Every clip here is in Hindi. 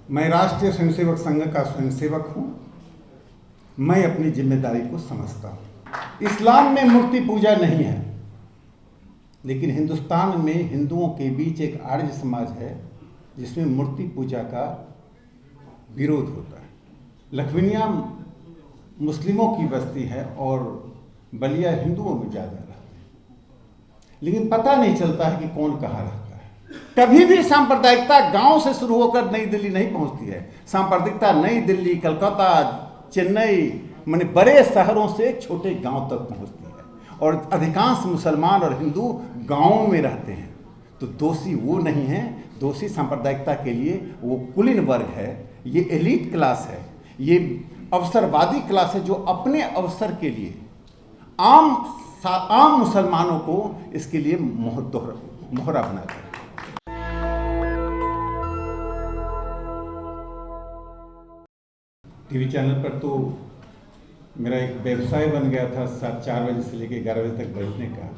मैं राष्ट्रीय स्वयंसेवक संघ का स्वयंसेवक हूँ। मैं अपनी जिम्मेदारी को समझता हूँ। इस्लाम में मूर्ति पूजा नहीं है, लेकिन हिंदुस्तान में हिंदुओं के बीच एक आर्य समाज है जिसमें मूर्ति पूजा का विरोध होता है। लखविनिया मुस्लिमों की बस्ती है और बलिया हिंदुओं में ज़्यादा रहते हैं, लेकिन पता नहीं चलता है कि कौन कहाँ रहता है। कभी भी सांप्रदायिकता गांव से शुरू होकर नई दिल्ली नहीं पहुंचती है। सांप्रदायिकता नई दिल्ली, कलकत्ता, चेन्नई, माने बड़े शहरों से छोटे गांव तक पहुंचती है और अधिकांश मुसलमान और हिंदू गांवों में रहते हैं। तो दोषी वो नहीं है, दोषी सांप्रदायिकता के लिए वो कुलीन वर्ग है, ये एलीट क्लास है, ये अवसरवादी क्लास है जो अपने अवसर के लिए आम मुसलमानों को इसके लिए मोहरा बनाता है। टीवी चैनल पर तो मेरा एक व्यवसाय बन गया था 4 बजे से लेकर 11 बजे तक बैठने का।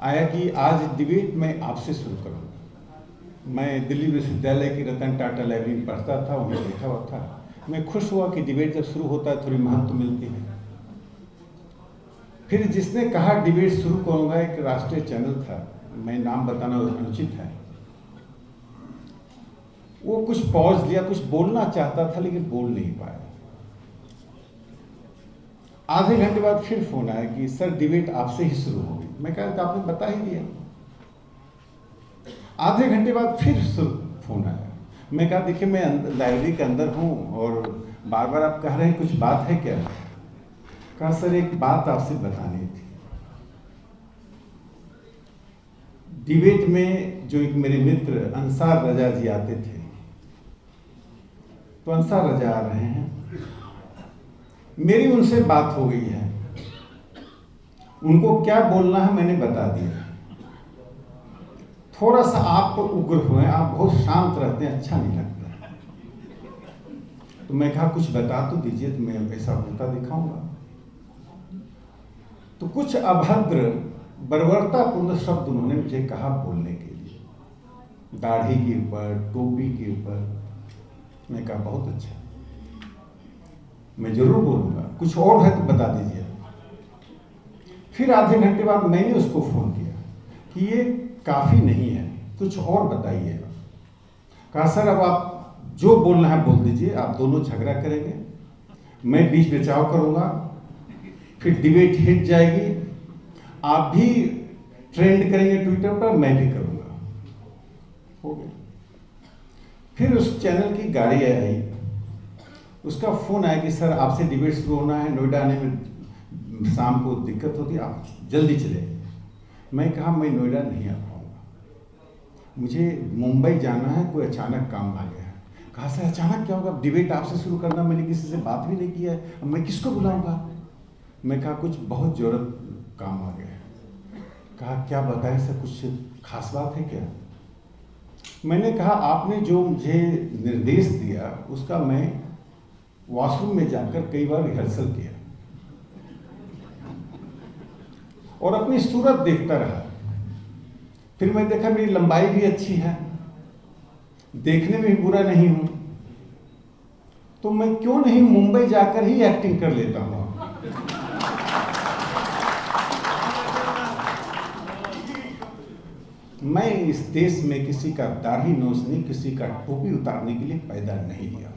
आया कि आज डिबेट मैं आपसे शुरू करूँगा। मैं दिल्ली विश्वविद्यालय की रतन टाटा लाइब्रेरी में पढ़ता था, वहीं बैठा हुआ था। मैं खुश हुआ कि डिबेट जब शुरू होता है थोड़ी महत्व मिलती है। फिर जिसने कहा डिबेट शुरू करूँगा, एक राष्ट्रीय चैनल था, मैं नाम बताना अनुचित है, वो कुछ पॉज लिया, कुछ बोलना चाहता था लेकिन बोल नहीं पाया। आधे घंटे बाद फिर फोन आया कि सर डिबेट आपसे ही शुरू होगी। मैं कहा तो आपने बता ही दिया। आधे घंटे बाद फिर फोन आया। मैं कहा देखिए मैं लाइब्रेरी के अंदर हूँ और बार बार आप कह रहे हैं कुछ बात है क्या। कहा सर एक बात आपसे बतानी थी। डिबेट में जो एक मेरे मित्र अंसार रजा जी आते थे, तो अंसार रजा आ रहे हैं, मेरी उनसे बात हो गई है, उनको क्या बोलना है मैंने बता दिया। थोड़ा सा आप उग्र हुए, आप बहुत शांत रहते हैं, अच्छा नहीं लगता। तो मैं कहा कुछ बता तो दीजिए, तो मैं ऐसा बोलता दिखाऊंगा। तो कुछ अभद्र बर्बरतापूर्ण शब्द उन्होंने मुझे कहा बोलने के लिए, दाढ़ी के ऊपर, टोपी के ऊपर। मैं कहा बहुत अच्छा, मैं जरूर बोलूँगा, कुछ और है तो बता दीजिए। फिर आधे घंटे बाद मैंने उसको फ़ोन किया कि ये काफ़ी नहीं है, कुछ और बताइए। कहा सर अब आप जो बोलना है बोल दीजिए, आप दोनों झगड़ा करेंगे, मैं बीच बचाव करूँगा, फिर डिबेट हिट जाएगी, आप भी ट्रेंड करेंगे ट्विटर पर, मैं भी करूँगा। हो गया। फिर उस चैनल की गाड़ी आई, उसका फ़ोन आया कि सर आपसे डिबेट शुरू होना है, नोएडा आने में शाम को दिक्कत होती है, आप जल्दी चले। मैं कहा मैं नोएडा नहीं आ पाऊँगा, मुझे मुंबई जाना है, कोई अचानक काम आ गया है। कहा सर अचानक क्या होगा, डिबेट आपसे शुरू करना, मैंने किसी से बात भी नहीं किया है, अब मैं किसको बुलाऊँगा। मैं कहा कुछ बहुत ज़रूरत काम आ गया है। कहा क्या बताएं सर, कुछ खास बात है क्या। मैंने कहा आपने जो मुझे निर्देश दिया उसका मैं वॉशरूम में जाकर कई बार रिहर्सल किया और अपनी सूरत देखता रहा। फिर मैं देखा मेरी लंबाई भी अच्छी है, देखने में भी बुरा नहीं हूं, तो मैं क्यों नहीं मुंबई जाकर ही एक्टिंग कर लेता हूं। मैं इस देश में किसी का दाढ़ी नोचने, किसी का टोपी उतारने के लिए पैदा नहीं लिया।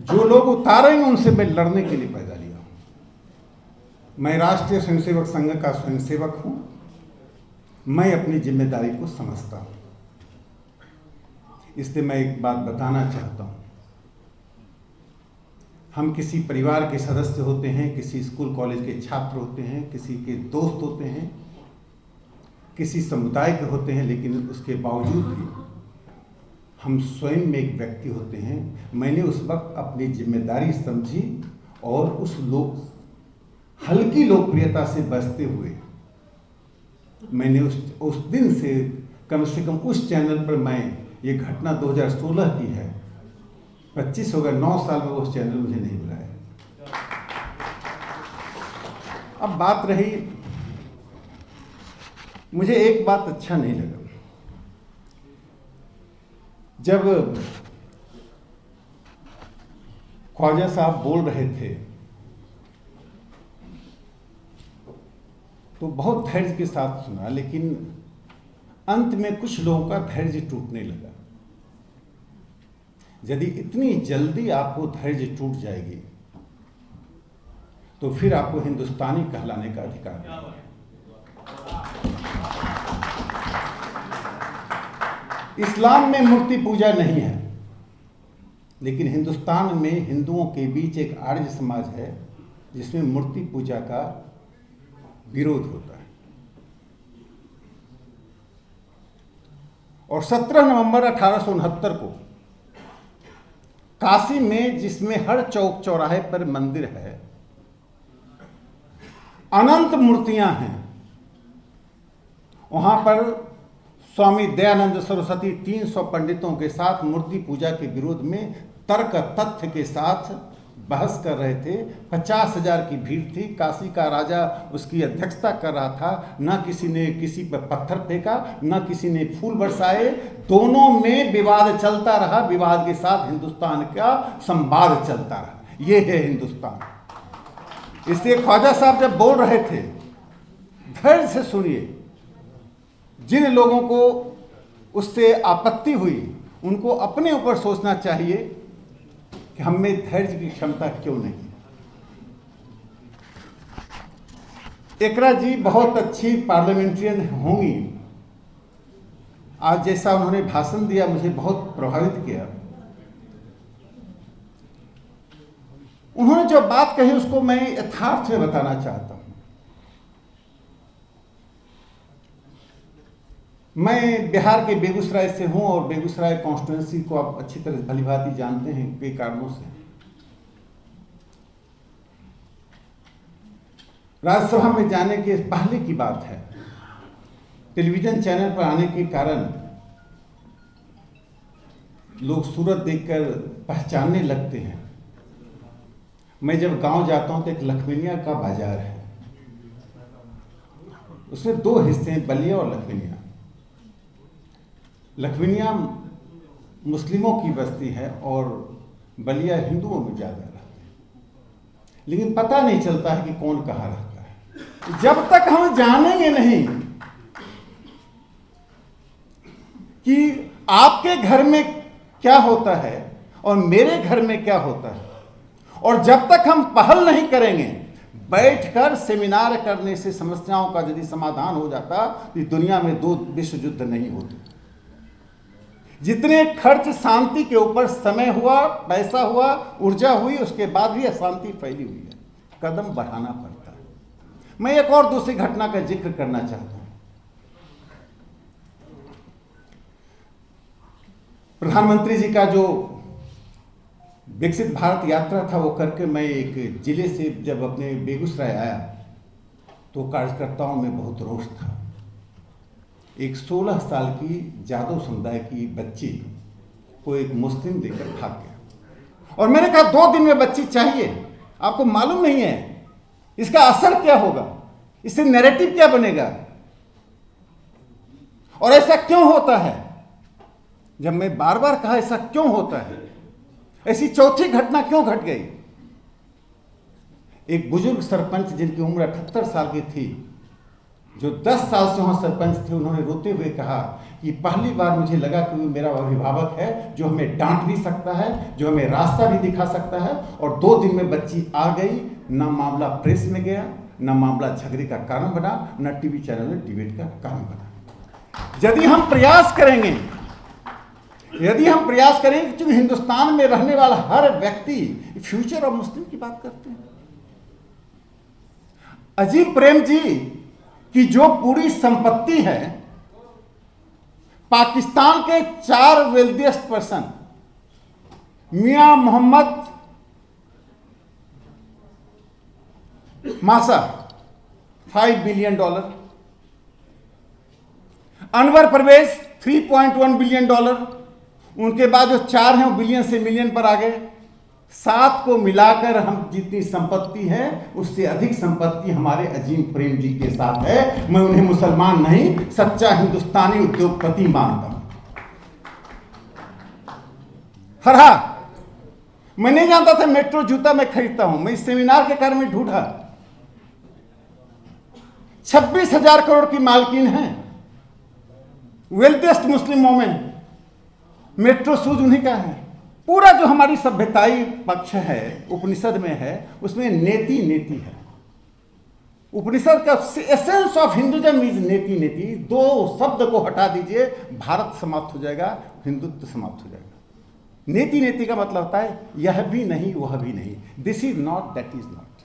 जो लोग उतारेंगे उनसे मैं लड़ने के लिए पैदा लिया हूं। मैं राष्ट्रीय स्वयंसेवक संघ का स्वयंसेवक हूं। मैं अपनी जिम्मेदारी को समझता हूं। इसलिए मैं एक बात बताना चाहता हूं। हम किसी परिवार के सदस्य होते हैं, किसी स्कूल कॉलेज के छात्र होते हैं, किसी के दोस्त होते हैं, किसी समुदाय के होते हैं, लेकिन उसके बावजूद भी हम स्वयं में एक व्यक्ति होते हैं। मैंने उस वक्त अपनी जिम्मेदारी समझी और हल्की लोकप्रियता से बचते हुए मैंने उस दिन से कम उस चैनल पर मैं ये घटना 2016 की है, 25 हो गए, 9 साल में उस चैनल मुझे नहीं बुलाया। अब बात रही मुझे एक बात अच्छा नहीं लगा, जब ख्वाजा साहब बोल रहे थे तो बहुत धैर्य के साथ सुना, लेकिन अंत में कुछ लोगों का धैर्य टूटने लगा। यदि इतनी जल्दी आपको धैर्य टूट जाएगी तो फिर आपको हिंदुस्तानी कहलाने का अधिकार नहीं है। इस्लाम में मूर्ति पूजा नहीं है, लेकिन हिंदुस्तान में हिंदुओं के बीच एक आर्य समाज है जिसमें मूर्ति पूजा का विरोध होता है। और 17 नवंबर 1869 को काशी में, जिसमें हर चौक चौराहे पर मंदिर है, अनंत मूर्तियां हैं, वहां पर स्वामी दयानंद सरस्वती 300 पंडितों के साथ मूर्ति पूजा के विरोध में तर्क तथ्य के साथ बहस कर रहे थे। 50,000 की भीड़ थी। काशी का राजा उसकी अध्यक्षता कर रहा था। न किसी ने किसी पर पत्थर फेंका, न किसी ने फूल बरसाए। दोनों में विवाद चलता रहा। विवाद के साथ हिंदुस्तान का संवाद चलता रहा। ये है हिंदुस्तान। इसलिए ख्वाजा साहब जब बोल रहे थे, धैर्य से सुनिए। जिन लोगों को उससे आपत्ति हुई उनको अपने ऊपर सोचना चाहिए कि हम में धैर्य की क्षमता क्यों नहीं। एकरा जी बहुत अच्छी पार्लियामेंट्रियन होंगी। आज जैसा उन्होंने भाषण दिया मुझे बहुत प्रभावित किया। उन्होंने जो बात कही उसको मैं यथार्थ में बताना चाहता हूं। मैं बिहार के बेगूसराय से हूं और बेगूसराय कॉन्स्टिट्यूंसी को आप अच्छी तरह भलीभांति जानते हैं कई कारणों से। राज्यसभा में जाने के पहले की बात है, टेलीविजन चैनल पर आने के कारण लोग सूरत देखकर पहचानने लगते हैं। मैं जब गांव जाता हूं तो एक लखमीनिया का बाजार है, उसमें 2 हिस्से हैं, बलिया और लखमीनिया। लखमीनिया मुस्लिमों की बस्ती है और बलिया हिंदुओं में ज़्यादा रहते हैं, लेकिन पता नहीं चलता है कि कौन कहाँ रहता है। जब तक हम जानेंगे नहीं कि आपके घर में क्या होता है और मेरे घर में क्या होता है, और जब तक हम पहल नहीं करेंगे, बैठकर सेमिनार करने से समस्याओं का यदि समाधान हो जाता तो दुनिया में 2 विश्व युद्ध नहीं होते। जितने खर्च शांति के ऊपर समय हुआ, पैसा हुआ, ऊर्जा हुई, उसके बाद भी अशांति फैली हुई है। कदम बढ़ाना पड़ता है। मैं एक और दूसरी घटना का जिक्र करना चाहता हूं। प्रधानमंत्री जी का जो विकसित भारत यात्रा था वो करके मैं एक जिले से जब अपने बेगूसराय आया तो कार्यकर्ताओं में बहुत रोष था। एक 16 साल की जादव समुदाय की बच्ची को एक मुस्लिम देकर भाग गया और मैंने कहा 2 दिन में बच्ची चाहिए। आपको मालूम नहीं है इसका असर क्या होगा, इससे नैरेटिव क्या बनेगा और ऐसा क्यों होता है। जब मैं बार बार कहा ऐसा क्यों होता है, ऐसी चौथी घटना क्यों घट गई। एक बुजुर्ग सरपंच जिनकी उम्र 78 साल की थी, जो 10 साल से वहां सरपंच थे, उन्होंने रोते हुए कहा कि पहली बार मुझे लगा कि वो मेरा अभिभावक है जो हमें डांट भी सकता है, जो हमें रास्ता भी दिखा सकता है। और 2 दिन में बच्ची आ गई। न मामला प्रेस में गया, न मामला झगड़े का कारण बना, न टीवी चैनल में डिबेट का कारण बना। यदि हम प्रयास करेंगे क्योंकि हिंदुस्तान में रहने वाला हर व्यक्ति फ्यूचर ऑफ मुस्लिम की बात करते हैं। अजीब प्रेम जी की जो पूरी संपत्ति है, पाकिस्तान के 4 वेल्दिएस्ट पर्सन, मियां मोहम्मद मासा $5 बिलियन, अनवर परवेज $3.1 बिलियन, उनके बाद जो 4 हैं वो बिलियन से मिलियन पर आ गए। सात को मिलाकर हम जितनी संपत्ति है उससे अधिक संपत्ति हमारे अजीम प्रेम जी के साथ है। मैं उन्हें मुसलमान नहीं, सच्चा हिंदुस्तानी उद्योगपति मानता हूं। हरा मैं नहीं जानता था मेट्रो जूता मैं खरीदता हूं। मैं इस सेमिनार के कारण में ढूंढा। 26,000 करोड़ की मालकिन है, वेल्थेस्ट मुस्लिम वोमेन। मेट्रो शूज उन्हीं का है। पूरा जो हमारी सभ्यताई पक्ष है उपनिषद में है, उसमें नेति नेति है। उपनिषद का एसेंस ऑफ हिंदुइज्म इज नेति नेति। दो शब्द को हटा दीजिए, भारत समाप्त हो जाएगा, हिंदुत्व समाप्त हो जाएगा। नेति नेति का मतलब होता है यह भी नहीं वह भी नहीं, this is not that is not.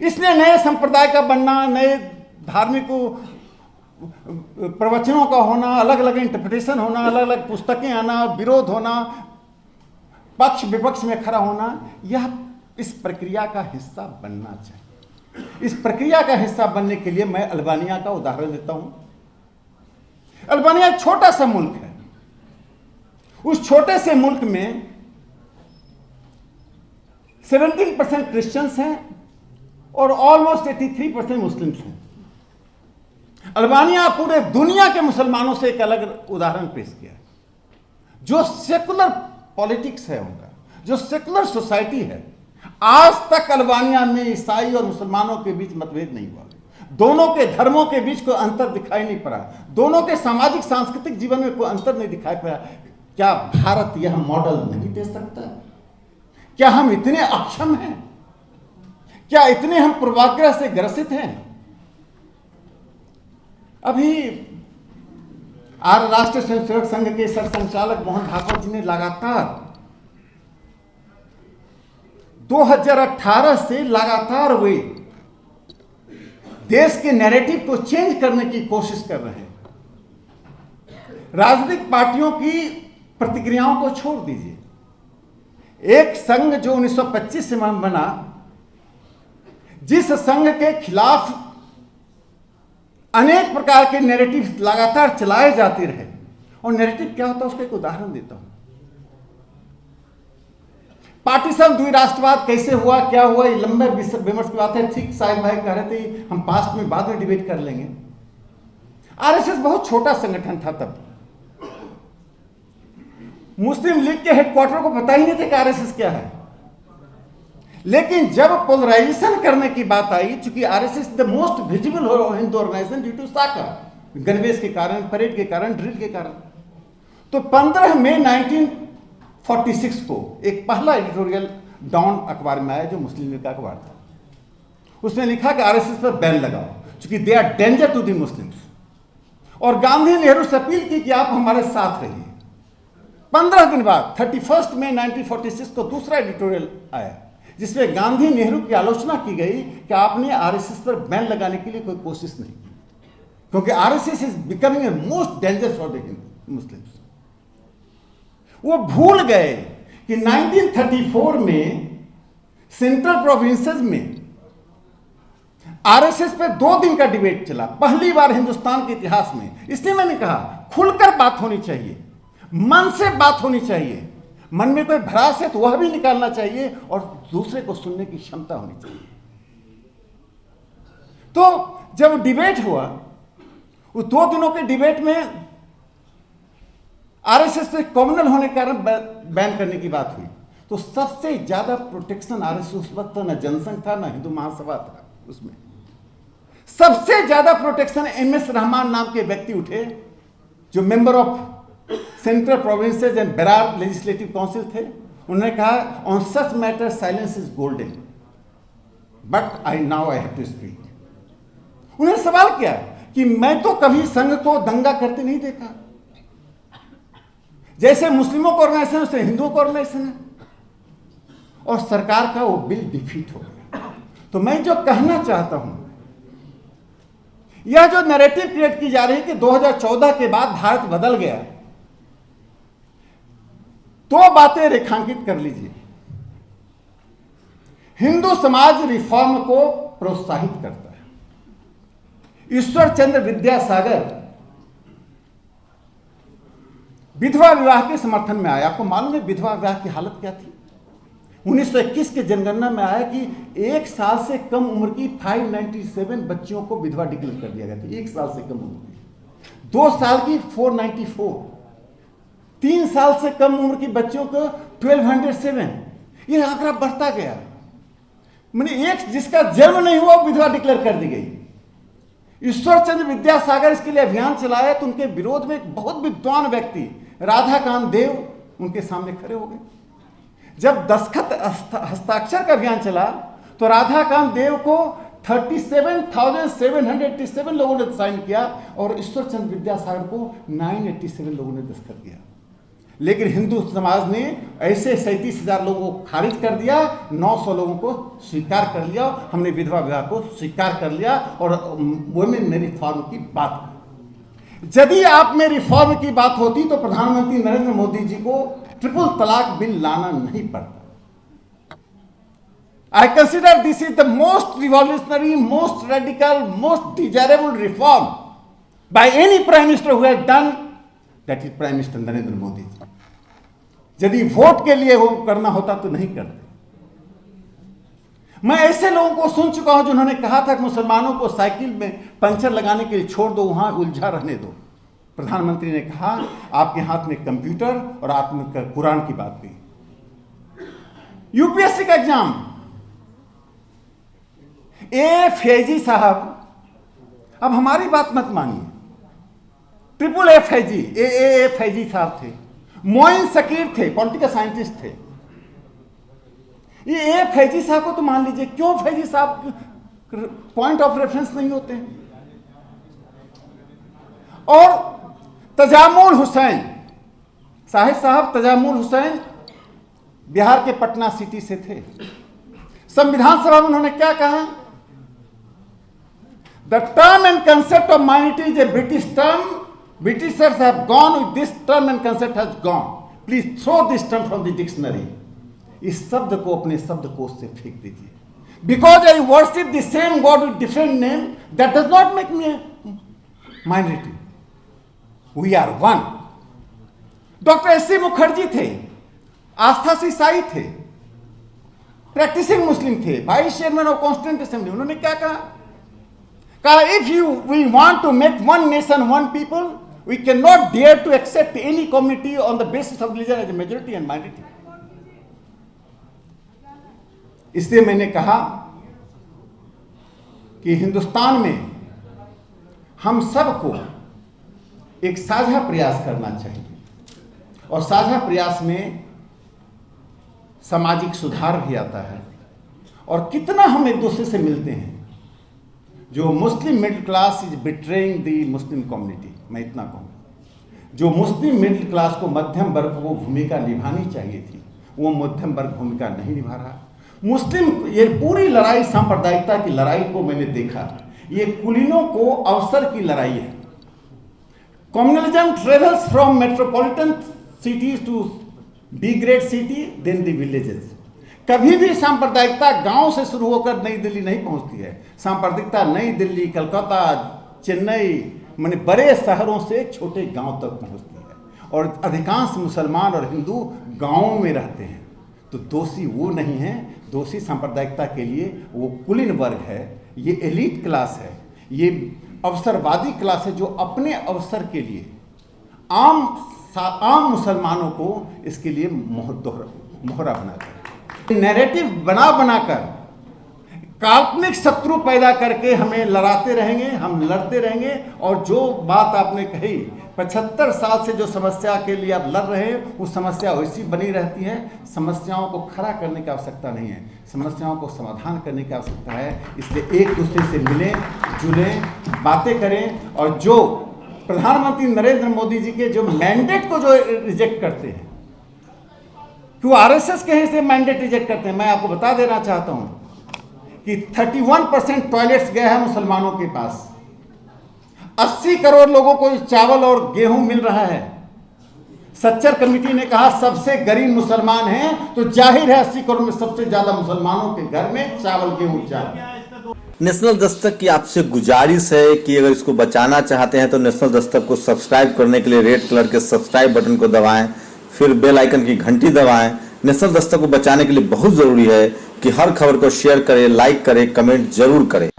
इसलिए नए संप्रदाय का बनना, नए धार्मिक प्रवचनों का होना, अलग अलग इंटरप्रिटेशन होना, अलग अलग पुस्तकें आना, विरोध होना, पक्ष विपक्ष में खड़ा होना, यह इस प्रक्रिया का हिस्सा बनना चाहिए। इस प्रक्रिया का हिस्सा बनने के लिए मैं अल्बानिया का उदाहरण देता हूं। अल्बानिया एक छोटा सा मुल्क है। उस छोटे से मुल्क में 17% क्रिश्चियंस हैं और ऑलमोस्ट 83% मुस्लिम्स हैं। अल्बानिया पूरे दुनिया के मुसलमानों से एक अलग उदाहरण पेश किया है। जो सेकुलर पॉलिटिक्स है उनका, जो सेकुलर सोसाइटी है, आज तक अल्बानिया में ईसाई और मुसलमानों के बीच मतभेद नहीं हुआ। दोनों के धर्मों के बीच कोई अंतर दिखाई नहीं पड़ा। दोनों के सामाजिक सांस्कृतिक जीवन में कोई अंतर नहीं दिखाई पड़ा। क्या भारत यह मॉडल नहीं दे सकता? क्या हम इतने अक्षम हैं? क्या इतने हम पूर्वाग्रह से ग्रसित हैं? अभी राष्ट्रीय स्वयंसेवक संघ के सरसंचालक मोहन भागवत जी ने लगातार 2018 से लगातार वे देश के नैरेटिव को चेंज करने की कोशिश कर रहे हैं। राजनीतिक पार्टियों की प्रतिक्रियाओं को छोड़ दीजिए। एक संघ जो 1925 से बना, जिस संघ के खिलाफ अनेक प्रकार के नैरेटिव लगातार चलाए जाते रहे, और नैरेटिव क्या होता है उसका एक उदाहरण देता हूं। पार्टीशन द्विराष्ट्रवाद कैसे हुआ, क्या हुआ, ये लंबे विमर्श की बात है। ठीक साहिब भाई कह रहे थे हम पास्ट में बाद में डिबेट कर लेंगे। आरएसएस बहुत छोटा संगठन था तब। मुस्लिम लीग के हेडक्वार्टर को पता ही नहीं था कि आरएसएस क्या है। लेकिन जब पोलराइजेशन करने की बात आई, चूंकि RSS the most visible Hindu organisation due to साका, गणवेश के कारण, परेड के कारण, ड्रिल के कारण, तो 15 मई 1946 को एक पहला एडिटोरियल डॉन अखबार में आया जो मुस्लिम लीग का अखबार था। उसने लिखा कि आरएसएस पर बैन लगाओ, चूंकि they are danger to the Muslims. और गांधी नेहरू से अपील की कि आप हमारे साथ रहिए। 15 दिन बाद 31 मई 1946 को दूसरा एडिटोरियल आया जिसमें गांधी नेहरू की आलोचना की गई कि आपने आरएसएस पर बैन लगाने के लिए कोई कोशिश नहीं की, क्योंकि RSS is becoming a most danger for the Muslims. वो भूल गए कि 1934 में सेंट्रल प्रोविंसेस में आरएसएस पे 2 दिन का डिबेट चला, पहली बार हिंदुस्तान के इतिहास में। इसलिए मैंने कहा खुलकर बात होनी चाहिए, मन से बात होनी चाहिए। मन में कोई भ्रास है तो वह भी निकालना चाहिए और दूसरे को सुनने की क्षमता होनी चाहिए। तो जब डिबेट हुआ, उस 2 दिनों के डिबेट में आरएसएस पे कॉमनल होने के कारण बैन करने की बात हुई, तो सबसे ज्यादा प्रोटेक्शन आरएसएस उस वक्त न जनसंघ था न हिंदू महासभा था। उसमें सबसे ज्यादा प्रोटेक्शन एमएस रहमान नाम के व्यक्ति उठे जो member of central provinces and Berar legislative council थे। उन्होंने कहा on such matter silence is golden but I now I have to speak. उन्होंने सवाल किया कि मैं तो कभी संघ को दंगा करते नहीं देखा। जैसे मुस्लिमों का ऑर्गेनाइजेशन वैसे हिंदुओं का ऑर्गेनाइजेशन है, और सरकार का वो बिल डिफीट हो गया। तो मैं जो कहना चाहता हूं, यह जो नैरेटिव क्रिएट की जा रही है कि 2014 के बाद भारत बदल गया, 2 बातें रेखांकित कर लीजिए। हिंदू समाज रिफॉर्म को प्रोत्साहित करता है। ईश्वर चंद्र विद्यासागर विधवा विवाह के समर्थन में आया। आपको मालूम है विधवा विवाह की हालत क्या थी? 1921 के जनगणना में आया कि 1 साल से कम उम्र की 597 बच्चियों को विधवा डिक्लेयर कर दिया गया था। 1 साल से कम उम्र की। 2 साल की 494, 3 साल से कम उम्र की बच्चियों को 1207। ये आंकड़ा बढ़ता गया। मैंने एक जिसका जन्म नहीं हुआ विधवा डिक्लेयर कर दी गई। ईश्वर चंद्र विद्यासागर इसके लिए अभियान चलाया तो उनके विरोध में एक बहुत विद्वान व्यक्ति राधाकांत देव उनके सामने खड़े हो गए। जब दस्तखत हस्ताक्षर का अभियान चला तो राधाकांत देव को 37,787 लोगों ने साइन किया और ईश्वर चंद्र विद्यासागर को 987 लोगों ने दस्तखत किया। लेकिन हिंदू समाज ने ऐसे 37,000 लोगों को खारिज कर दिया, 900 लोगों को स्वीकार कर लिया। हमने विधवा विवाह को स्वीकार कर लिया और वुमेन रिफॉर्म की बात। यदि आप में रिफॉर्म की बात होती तो प्रधानमंत्री नरेंद्र मोदी जी को ट्रिपल तलाक बिल लाना नहीं पड़ता। I consider this is the most revolutionary, most radical, most desirable reform by any prime minister who has done, that is prime minister Narendra Modi ji. यदि वोट के लिए वो करना होता तो नहीं करते। मैं ऐसे लोगों को सुन चुका हूं जिन्होंने कहा था कि मुसलमानों को साइकिल में पंचर लगाने के लिए छोड़ दो, वहां उलझा रहने दो। प्रधानमंत्री ने कहा आपके हाथ में कंप्यूटर और आप में कुरान की बात गई। यूपीएससी का एग्जाम, ए फैजी साहब, अब हमारी बात मत मानिए, ट्रिपल ए फैजी, ए फैजी साहब थे। मोइन शकीर थे, पॉलिटिकल साइंटिस्ट थे। ये ए फैजी साहब को तो मान लीजिए, क्यों फैजी साहब पॉइंट ऑफ रेफरेंस नहीं होते हैं? और तजामुल हुसैन साहब, तजामुल हुसैन बिहार के पटना सिटी से थे। संविधान सभा में उन्होंने क्या कहा? The term and concept of minority is a British term, Britishers have gone with this term and concept has gone. Please throw this term from the dictionary. इस शब्द को अपने शब्दकोश से फेंक दीजिए। Because I worship the same God with different name, that does not make me a minority. We are one. Doctor SC. Mukherjee थे, आस्था से ईसाई थे, प्रैक्टिसिंग मुस्लिम थे, vice chairman of constituent assembly. उन्होंने क्या कहा? If we want to make one nation, one people, we cannot dare to accept any community on the basis of religion as a majority and minority. इसलिए मैंने कहा कि हिंदुस्तान में हम सबको एक साझा प्रयास करना चाहिए और साझा प्रयास में सामाजिक सुधार भी आता है। और कितना हम एक दूसरे से मिलते हैं। जो Muslim middle class is betraying the Muslim community, मैं इतना कहूँगा। जो मुस्लिम मिडिल क्लास को मध्यम वर्ग को भूमिका निभानी चाहिए थी, वो मध्यम वर्ग भूमिका नहीं निभा रहा। मुस्लिम, ये पूरी लड़ाई सांप्रदायिकता की लड़ाई को मैंने देखा, ये कुलीनों को अवसर की लड़ाई है। Communalism travels from metropolitan cities to be great city then the villages. कभी भी सांप्रदायिकता गांव से शुरू होकर नई दिल्ली नहीं पहुंचती है। सांप्रदायिकता नई दिल्ली, कलकत्ता, चेन्नई, माने बड़े शहरों से छोटे गांव तक पहुंचती है। और अधिकांश मुसलमान और हिंदू गांवों में रहते हैं। तो दोषी वो नहीं है, दोषी सांप्रदायिकता के लिए वो कुलीन वर्ग है, ये एलीट क्लास है, ये अवसरवादी क्लास है जो अपने अवसर के लिए आम मुसलमानों को इसके लिए मोहरा बनाता है। नैरेटिव बनाकर काल्पनिक शत्रु पैदा करके हमें लड़ाते रहेंगे, हम लड़ते रहेंगे। और जो बात आपने कही, 75 साल से जो समस्या के लिए आप लड़ रहे हैं, वो समस्या वैसी बनी रहती है। समस्याओं को खड़ा करने की आवश्यकता नहीं है, समस्याओं को समाधान करने की आवश्यकता है। इसलिए एक दूसरे से मिलें, जुलें, बातें करें। और जो प्रधानमंत्री नरेंद्र मोदी जी के जो मैंडेट को जो रिजेक्ट करते हैं, क्यों आरएसएस के से मैंडेट रिजेक्ट करते हैं, मैं आपको बता देना चाहता हूं कि 31% टॉयलेट्स गए हैं मुसलमानों के पास। 80 करोड़ लोगों को चावल और गेहूं मिल रहा है। सच्चर कमेटी ने कहा सबसे गरीब मुसलमान हैं, तो जाहिर है 80 करोड़ में सबसे ज्यादा मुसलमानों के घर में चावल गेहूं चाहिए। नेशनल दस्तक की आपसे गुजारिश है कि अगर इसको बचाना चाहते हैं तो नेशनल दस्तक को सब्सक्राइब करने के लिए रेड कलर के सब्सक्राइब बटन को दबाएं, फिर बेल आइकन की घंटी दबाएं। नेशनल दस्तक को बचाने के लिए बहुत जरूरी है कि हर खबर को शेयर करें, लाइक करें, कमेंट जरूर करें।